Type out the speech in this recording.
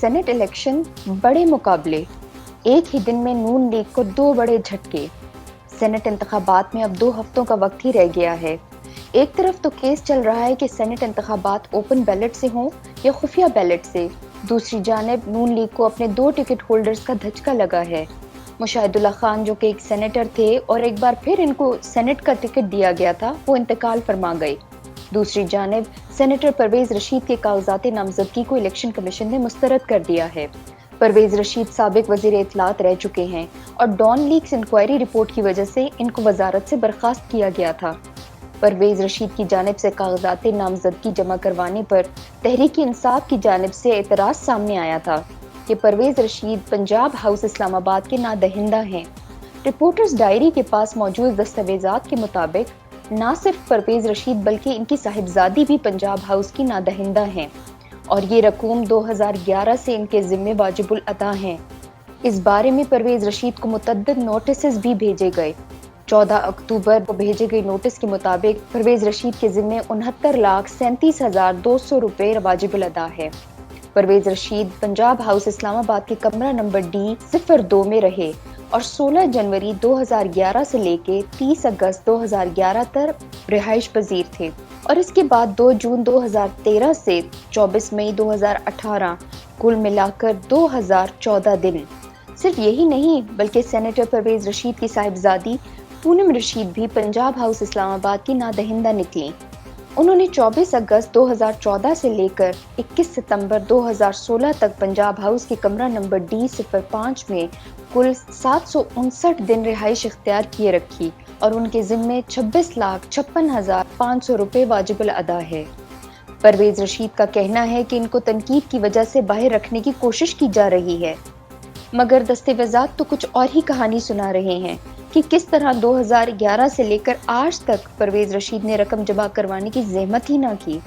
Senate election बड़े मुकाबले, एक ही दिन में नून लीग को 2 बड़े झटके। सेनेट इंतखाबात में अब 2 हफ्तों का वक्त ही रह गया है। एक तरफ तो केस चल रहा है कि सेनेट इंतखाबात ओपन बैलेट से हों या खुफिया बैलेट से, दूसरी जानिब नून लीग को अपने 2 टिकट होल्डर्स का धचका लगा है। मुशाहिदुल्लाह खान जो कि एक सेनेटर थे और एक बार फिर इनको सेनेट का टिकट दिया गया था, वो इंतकाल फरमा गए। दूसरी जानिब सेनेटर परवेज रशीद के कागजात नामजदगी को इलेक्शन कमीशन ने मुस्तरद कर दिया है। परवेज रशीद साबिक वजीर इत्तलात रह चुके हैं और डॉन लीक्स इंक्वायरी रिपोर्ट की वजह से इनको वजारत से बर्खास्त किया गया था। परवेज रशीद की जानिब से कागजात नामजदगी जमा करवाने पर तहरीक इंसाफ की जानिब से एतराज सामने आया था कि परवेज रशीद पंजाब हाउस इस्लामाबाद के नादहिंदा हैं। रिपोर्टर्स डायरी के पास मौजूद दस्तावेजात के मुताबिक ना सिर्फ परवेज रशीद बल्कि इनकी साहिबजादी भी पंजाब हाउस की नादहिंदा हैं और ये रकूम 2011 से इनके जिम्मे वाजिबुल अता हैं। इस बारे में परवेज रशीद को मुतअद्दिद नोटिस भी भेजे गए। 14 अक्टूबर को भेजे गए नोटिस के मुताबिक परवेज रशीद के जिम्मे 69,37,200 रुपए वाजिबुल अदा है। परवेज रशीद पंजाब हाउस इस्लामाबाद के कमरा नंबर D02 में रहे और 16 जनवरी 2011 से लेके 30 अगस्त 2011 तक रिहाइश पजीर थे और इसके बाद 2 जून 2013 से 24 मई 2018 कुल मिलाकर 2014 दिन। सिर्फ यही नहीं बल्कि सेनेटर परवेज रशीद की साहिबजादी पूनम रशीद भी पंजाब हाउस इस्लामाबाद की नादहिंदा निकली। उन्होंने 24 अगस्त 2014 से लेकर 21 सितंबर 2016 तक पंजाब हाउस के कमरा नंबर D05 में कुल 759 दिन रिहाइश इख्तियार किए रखी और उनके जिम्मे 26,56,500 रुपए वाजिबुल अदा है। परवेज रशीद का कहना है कि इनको तनकीद की वजह से बाहर रखने की कोशिश की जा रही है, मगर दस्तावेजात तो कुछ और ही कहानी सुना रहे हैं कि किस तरह 2011 से लेकर आज तक परवेज रशीद ने रकम जमा करवाने की ज़हमत ही ना की।